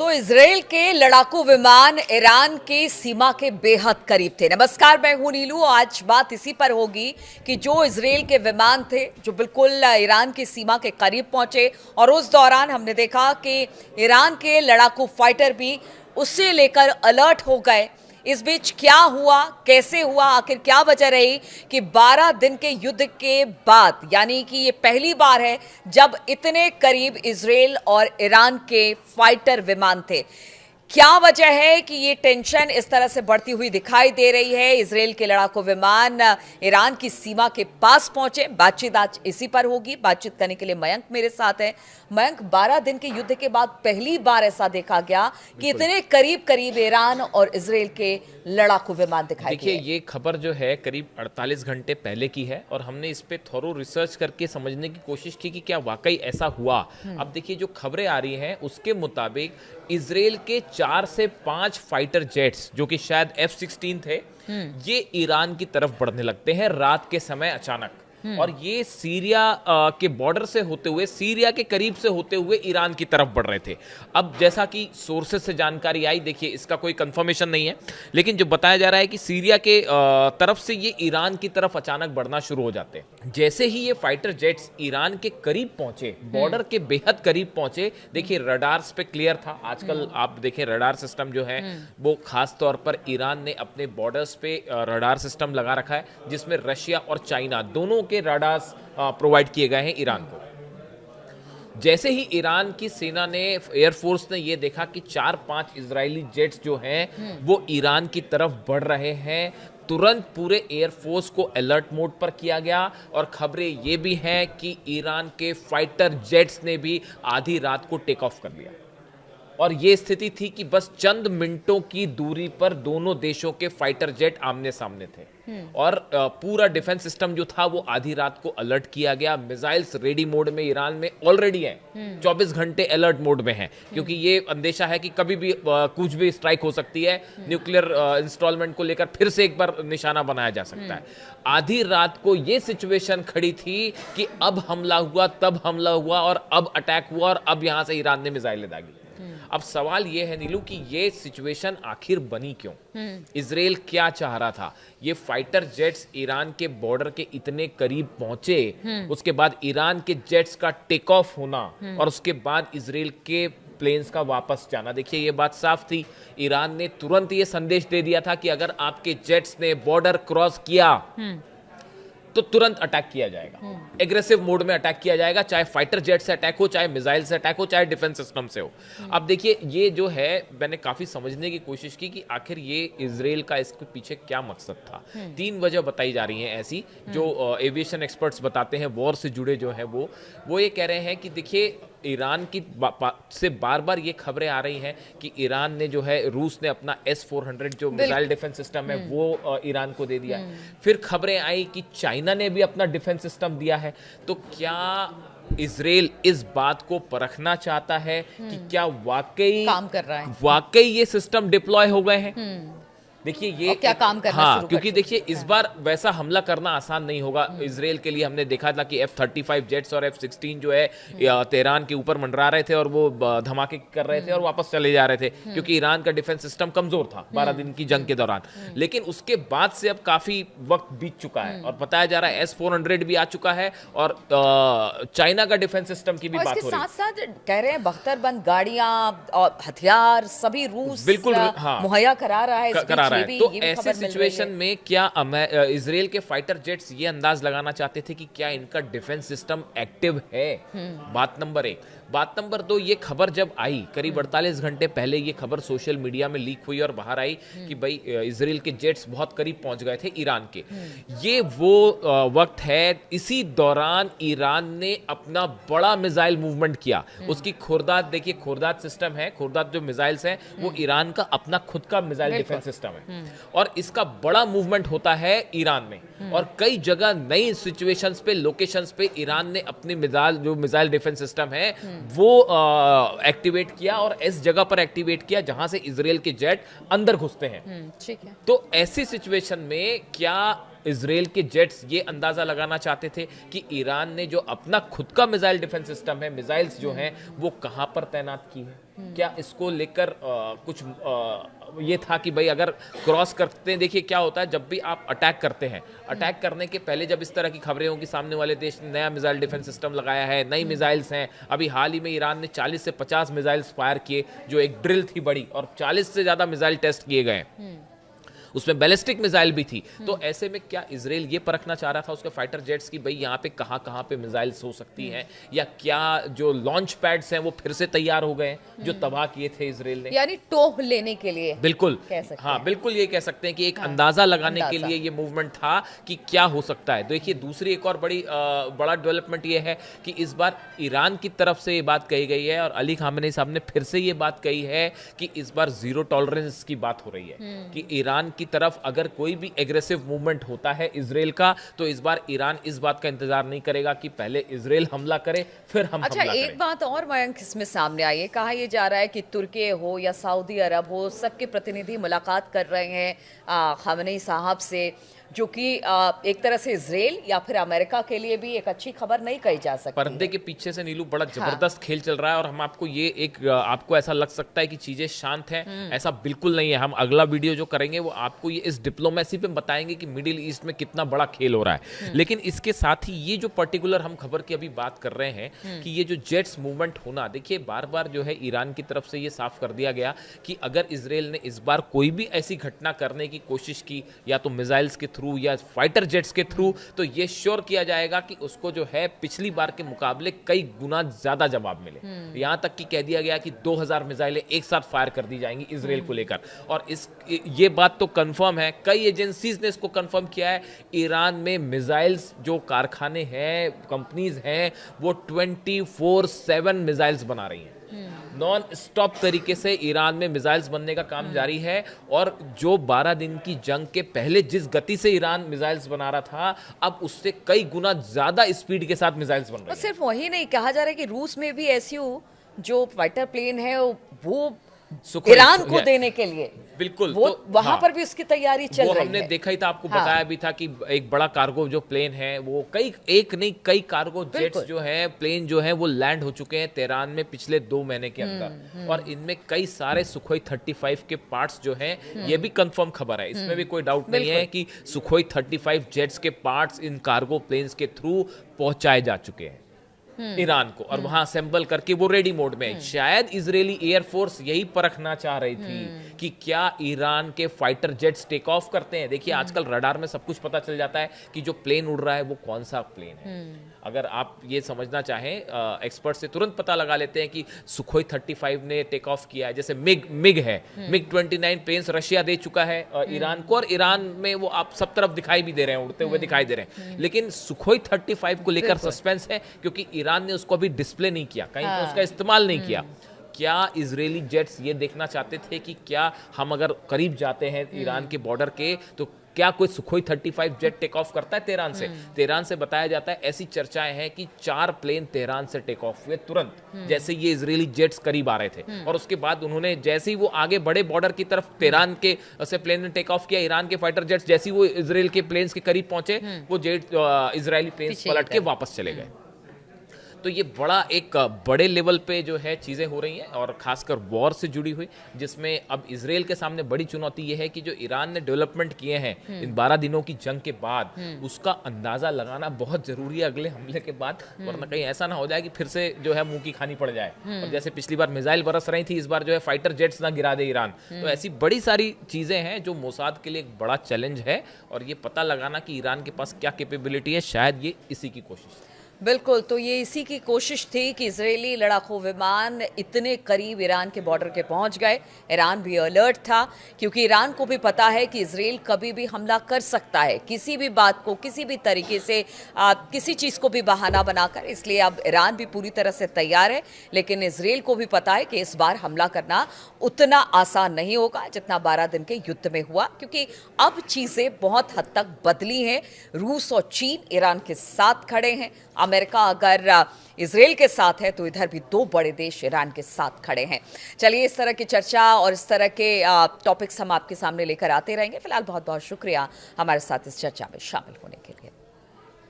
तो इजराइल के लड़ाकू विमान ईरान के सीमा के बेहद करीब थे। नमस्कार, मैं हूं नीलू। आज बात इसी पर होगी कि जो इजराइल के विमान थे जो बिल्कुल ईरान की सीमा के करीब पहुंचे और उस दौरान हमने देखा कि ईरान के लड़ाकू फाइटर भी उससे लेकर अलर्ट हो गए। इस बीच क्या हुआ, कैसे हुआ, आखिर क्या वजह रही कि 12 दिन के युद्ध के बाद, यानी कि ये पहली बार है जब इतने करीब इजराइल और ईरान के फाइटर विमान थे। क्या वजह है कि ये टेंशन इस तरह से बढ़ती हुई दिखाई दे रही है? इजराइल के लड़ाकू विमान ईरान की सीमा के पास पहुंचे। बातचीत आज इसी पर होगी। बातचीत करने के लिए मयंक मेरे साथ है। मयंक, 12 दिन के युद्ध के बाद पहली बार ऐसा देखा गया कि इतने करीब करीब ईरान और इजराइल के लड़ाकू विमान दिखाई दिए। देखिए, ये खबर जो है करीब 48 घंटे पहले की है और हमने इस पे थोरो रिसर्च करके समझने की कोशिश की कि क्या वाकई ऐसा हुआ। अब देखिए, जो खबरें आ रही हैं उसके मुताबिक इजराइल के 4 से 5 फाइटर जेट्स, जो कि शायद F-16 थे, ये ईरान की तरफ बढ़ने लगते हैं रात के समय अचानक। और ये सीरिया के बॉर्डर से होते हुए, सीरिया के करीब से होते हुए ईरान की तरफ बढ़ रहे थे। अब जैसा कि सोर्सेस से जानकारी आई, देखिए इसका कोई कंफर्मेशन नहीं है, लेकिन जो बताया जा रहा है कि सीरिया के तरफ से ये ईरान की तरफ अचानक बढ़ना शुरू हो जाते हैं। जैसे ही ये फाइटर जेट्स ईरान के करीब पहुंचे, बॉर्डर के बेहद करीब पहुंचे, देखिए रडार्स पे क्लियर था। आजकल आप देखें रडार सिस्टम जो है वो खास तौर पर ईरान ने अपने बॉर्डर्स पे रडार सिस्टम लगा रखा है, जिसमें रशिया और चाइना दोनों के रडार्स प्रोवाइड किए गए हैं ईरान को। जैसे ही ईरान की सेना ने, एयरफोर्स ने ये देखा कि 4-5 इजरायली जेट्स जो हैं वो ईरान की तरफ बढ़ रहे हैं, तुरंत पूरे एयरफोर्स को अलर्ट मोड पर किया गया। और खबरें ये भी हैं कि ईरान के फाइटर जेट्स ने भी आधी रात को टेक ऑफ कर लिया। और ये स्थिति थी कि बस चंद मिनटों की दूरी पर दोनों देशों के फाइटर जेट आमने सामने थे। और पूरा डिफेंस सिस्टम जो था वो आधी रात को अलर्ट किया गया। मिसाइल्स रेडी मोड में ईरान में ऑलरेडी हैं, 24 घंटे अलर्ट मोड में हैं, क्योंकि ये अंदेशा है कि कभी भी कुछ भी स्ट्राइक हो सकती है। न्यूक्लियर इंस्टॉलमेंट को लेकर फिर से एक बार निशाना बनाया जा सकता है। आधी रात को ये सिचुएशन खड़ी थी कि अब हमला हुआ, तब हमला हुआ और अब अटैक हुआ और अब यहां से ईरान ने मिसाइलें दागी। अब सवाल यह है नीलू कि ये सिचुएशन आखिर बनी क्यों? इजराइल क्या चाह रहा था? ये फाइटर जेट्स ईरान के बॉर्डर के इतने करीब पहुंचे, उसके बाद ईरान के जेट्स का टेक ऑफ होना और उसके बाद इजराइल के प्लेन्स का वापस जाना। देखिए, ये बात साफ थी। ईरान ने तुरंत ये संदेश दे दिया था कि अगर आपके जेट्स ने बॉर्डर क्रॉस किया तो तुरंत अटैक किया जाएगा। एग्रेसिव मोड में अटैक किया जाएगा, चाहे फाइटर जेट से अटैक हो, चाहे मिसाइल से अटैक हो, चाहे डिफेंस सिस्टम से हो। अब देखिए, ये जो है मैंने काफी समझने की कोशिश की कि आखिर ये इजराइल का इसके पीछे क्या मकसद था। 3 वजह बताई जा रही हैं ऐसी, जो एविएशन एक्सपर्ट्स बताते हैं, वॉर से जुड़े जो है वो ये कह रहे हैं कि देखिए, ईरान की से बार बार ये खबरें आ रही हैं कि ईरान ने जो है, रूस ने अपना S-400 जो मिसाइल डिफेंस सिस्टम है वो ईरान को दे दिया है। फिर खबरें आई कि चाइना ने भी अपना डिफेंस सिस्टम दिया है। तो क्या इजराइल इस बात को परखना चाहता है कि क्या वाकई काम कर रहा है, वाकई ये सिस्टम डिप्लॉय हो गए हैं? देखिए, ये क्या काम करना शुरू क्योंकि देखिए इस बार वैसा हमला करना आसान नहीं होगा इजराइल के लिए। हमने देखा था कि F-35 जेट्स और F-16 जो है तेहरान के ऊपर मंडरा रहे थे और वो धमाके कर रहे थे और वापस चले जा रहे थे, क्योंकि ईरान का डिफेंस सिस्टम कमजोर था 12 दिन की जंग के दौरान। लेकिन उसके बाद से अब काफी वक्त बीत चुका है और बताया जा रहा है S-400 भी आ चुका है और चाइना का डिफेंस सिस्टम की भी बात हो रही है। साथ साथ कह रहे हैं बख्तरबंद गाड़ियां और हथियार सभी रूस बिल्कुल मुहैया करा रहा है। तो ऐसे सिचुएशन में क्या इजराइल के फाइटर जेट्स ये अंदाज लगाना चाहते थे कि क्या इनका डिफेंस सिस्टम एक्टिव है? बात नंबर 1। बात नंबर 2, ये खबर जब आई करीब 48 घंटे पहले, ये खबर सोशल मीडिया में लीक हुई और बाहर आई कि भाई इजराइल के जेट्स बहुत करीब पहुंच गए थे ईरान के। ये वो वक्त है, इसी दौरान ईरान ने अपना बड़ा मिसाइल मूवमेंट किया। उसकी खुर्दाद देखिए, खुर्दाद सिस्टम है, खुर्दाद जो मिसाइल्स हैं वो ईरान का अपना खुद का मिसाइल डिफेंस सिस्टम है और इसका बड़ा मूवमेंट होता है ईरान में। और कई जगह नई सिचुएशंस पे, लोकेशंस पे ईरान ने अपनी मिसाइल डिफेंस सिस्टम है वो एक्टिवेट किया और इस जगह पर एक्टिवेट किया जहां से इजराइल के जेट अंदर घुसते हैं। ठीक है। तो ऐसी सिचुएशन में क्या इजराइल के जेट्स ये अंदाजा लगाना चाहते थे कि ईरान ने जो अपना खुद का मिसाइल डिफेंस सिस्टम है, मिसाइल्स जो हैं वो कहां पर तैनात की है? क्या इसको लेकर कुछ ये था कि भाई अगर क्रॉस करते हैं, देखिए क्या होता है जब भी आप अटैक करते हैं, अटैक करने के पहले जब इस तरह की खबरें होंगी सामने वाले देश ने नया मिसाइल डिफेंस सिस्टम लगाया है, नई मिसाइल्स हैं, अभी हाल ही में ईरान ने 40 से 50 मिसाइल्स फायर किए जो एक ड्रिल थी बड़ी, और 40 से ज़्यादा मिसाइल टेस्ट किए गए, उसमें बैलिस्टिक मिसाइल भी थी। तो ऐसे में क्या इजराइल ये परखना चाह रहा था उसके फाइटर जेट्स की भाई यहाँ पे कहाँ पे मिसाइल्स हो सकती हैं, या क्या जो लॉन्च पैड्स हैं वो फिर से तैयार हो गए हैं जो तबाह किए थे इजराइल ने, यानी टोह लेने के लिए बिल्कुल कह सकते हाँ हैं। बिल्कुल ये कह सकते हैं कि एक अंदाजा लगाने के लिए ये मूवमेंट था कि क्या हो सकता है। देखिए दूसरी एक और बड़ा डेवलपमेंट ये है कि इस बार ईरान की तरफ से ये बात कही गई है और अली खामेनी साहब ने फिर से ये बात कही है कि इस बार जीरो टॉलरेंस की बात हो रही है कि ईरान की तरफ अगर कोई भी एग्रेसिव मूवमेंट होता है इजराइल का, तो इस बार ईरान इस बात का इंतजार नहीं करेगा कि पहले इजराइल हमला करे फिर हम अच्छा, हमला एक करें। बात और मयंक इसमें सामने आई है, कहा यह जा रहा है कि तुर्की हो या सऊदी अरब हो, सबके प्रतिनिधि मुलाकात कर रहे हैं खामेनी साहब से, जो कि एक तरह से इजराइल या फिर अमेरिका के लिए भी एक अच्छी खबर नहीं कही जा सकती। पर्दे के पीछे से नीलू बड़ा जबरदस्त खेल चल रहा है और हम आपको ये आपको ऐसा लग सकता है कि चीजें शांत हैं, ऐसा बिल्कुल नहीं है। हम अगला वीडियो जो करेंगे वो आपको ये इस डिप्लोमेसी पे बताएंगे कि मिडिल ईस्ट में कितना बड़ा खेल हो रहा है। लेकिन इसके साथ ही ये जो पर्टिकुलर हम खबर की अभी बात कर रहे हैं कि ये जो जेट्स मूवमेंट होना, देखिए बार बार जो है ईरान की तरफ से ये साफ कर दिया गया कि अगर इजराइल ने इस बार कोई भी ऐसी घटना करने की कोशिश की, या तो मिसाइल्स के थ्रू या फाइटर जेट्स के थ्रू, तो ये श्योर किया जाएगा कि उसको जो है पिछली बार के मुकाबले कई गुना ज्यादा जवाब मिले। यहां तक कि कह दिया गया कि 2000 मिसाइलें एक साथ फायर कर दी जाएंगी इजराइल को लेकर, और ये बात तो कंफर्म है, कई एजेंसीज ने इसको कंफर्म किया है। ईरान में मिसाइल्स जो कारखाने हैं, कंपनीज हैं, वो 24/7 मिसाइल्स बना रही हैं। नॉन स्टॉप तरीके से ईरान में मिसाइल्स बनने का काम जारी है, और जो 12 दिन की जंग के पहले जिस गति से ईरान मिसाइल्स बना रहा था, अब उससे कई गुना ज्यादा स्पीड के साथ मिसाइल्स बन रहे और हैं। सिर्फ वही नहीं, कहा जा रहा है कि रूस में भी एसयू जो फाइटर प्लेन है वो ईरान को देने के लिए बिल्कुल, वो तो वहां हाँ, पर भी उसकी तैयारी चल वो रही हमने है। देखा ही था, आपको हाँ। बताया भी था कि एक बड़ा कार्गो जो प्लेन है वो कई कार्गो जेट्स जो है, प्लेन जो है वो लैंड हो चुके हैं तेहरान में पिछले 2 महीने के अंदर, और इनमें कई सारे सुखोई 35 के पार्ट्स जो हैं, ये भी कंफर्म खबर है, इसमें भी कोई डाउट नहीं है कि सुखोई 35 जेट्स के पार्ट्स इन कार्गो प्लेन्स के थ्रू पहुंचाए जा चुके हैं ईरान को, और वहां असेंबल करके वो रेडी मोड में है। शायद इजरायली एयरफोर्स यही परखना चाह रही थी कि क्या ईरान के फाइटर जेट्स टेक ऑफ करते हैं। देखिए आजकल रडार में सब कुछ पता चल जाता है कि जो प्लेन उड़ रहा है वो कौन सा प्लेन है। अगर आप ये समझना चाहें, एक्सपर्ट से तुरंत पता लगा लेते हैं कि सुखोई 35 ने टेक ऑफ किया है, जैसे मिग है, मिग 29 प्लेन्स रशिया दे चुका है ईरान को, और ईरान में वो आप सब तरफ दिखाई भी दे रहे हैं, उड़ते हुए दिखाई दे रहे हैं। लेकिन सुखोई 35 को लेकर सस्पेंस है, क्योंकि ईरान ने उसको अभी डिस्प्ले नहीं किया, कहीं पे उसका इस्तेमाल नहीं किया। क्या इजरायली जेट्स ये देखना चाहते थे कि क्या हम अगर करीब जाते हैं ईरान के बॉर्डर के, तो क्या कोई सुखोई 35 जेट टेक ऑफ करता है तेहरान से? तेहरान से बताया जाता है, ऐसी चर्चाएं हैं कि 4 प्लेन तेहरान से टेक ऑफ हुए तुरंत, जैसे ये इजरायली जेट्स करीब आ रहे थे, और उसके बाद उन्होंने जैसे ही वो आगे बड़े बॉर्डर की तरफ तेहरान के से प्लेन ने टेक ऑफ किया, ईरान के फाइटर जेट्स जैसे ही वो इजराइल के प्लेन्स के करीब पहुंचे, वो जेट इजरायली प्लेन्स पलट के वापस चले गए। तो ये बड़ा एक बड़े लेवल पे जो है चीज़ें हो रही हैं, और खासकर वॉर से जुड़ी हुई, जिसमें अब इजराइल के सामने बड़ी चुनौती ये है कि जो ईरान ने डेवलपमेंट किए हैं इन 12 दिनों की जंग के बाद, उसका अंदाज़ा लगाना बहुत ज़रूरी है अगले हमले के बाद, वरना कहीं ऐसा ना हो जाए कि फिर से जो है मुंह की खानी पड़ जाए। और जैसे पिछली बार मिसाइल बरस रही थी, इस बार जो है फाइटर जेट्स ना गिरा दे ईरान। तो ऐसी बड़ी सारी चीज़ें हैं जो मोसाद के लिए एक बड़ा चैलेंज है, और ये पता लगाना कि ईरान के पास क्या कैपेबिलिटी है, शायद ये इसी की कोशिश है। बिल्कुल, तो ये इसी की कोशिश थी कि इजरायली लड़ाकू विमान इतने करीब ईरान के बॉर्डर के पहुंच गए। ईरान भी अलर्ट था, क्योंकि ईरान को भी पता है कि इजराइल कभी भी हमला कर सकता है, किसी भी बात को किसी भी तरीके से किसी चीज़ को भी बहाना बनाकर। इसलिए अब ईरान भी पूरी तरह से तैयार है, लेकिन इजराइल को भी पता है कि इस बार हमला करना उतना आसान नहीं होगा जितना 12 दिन के युद्ध में हुआ, क्योंकि अब चीज़ें बहुत हद तक बदली हैं। रूस और चीन ईरान के साथ खड़े हैं, अमेरिका अगर इजराइल के साथ है तो इधर भी 2 बड़े देश ईरान के साथ खड़े हैं। चलिए, इस तरह की चर्चा और इस तरह के टॉपिक्स हम आपके सामने लेकर आते रहेंगे। फिलहाल बहुत बहुत शुक्रिया हमारे साथ इस चर्चा में शामिल होने के लिए।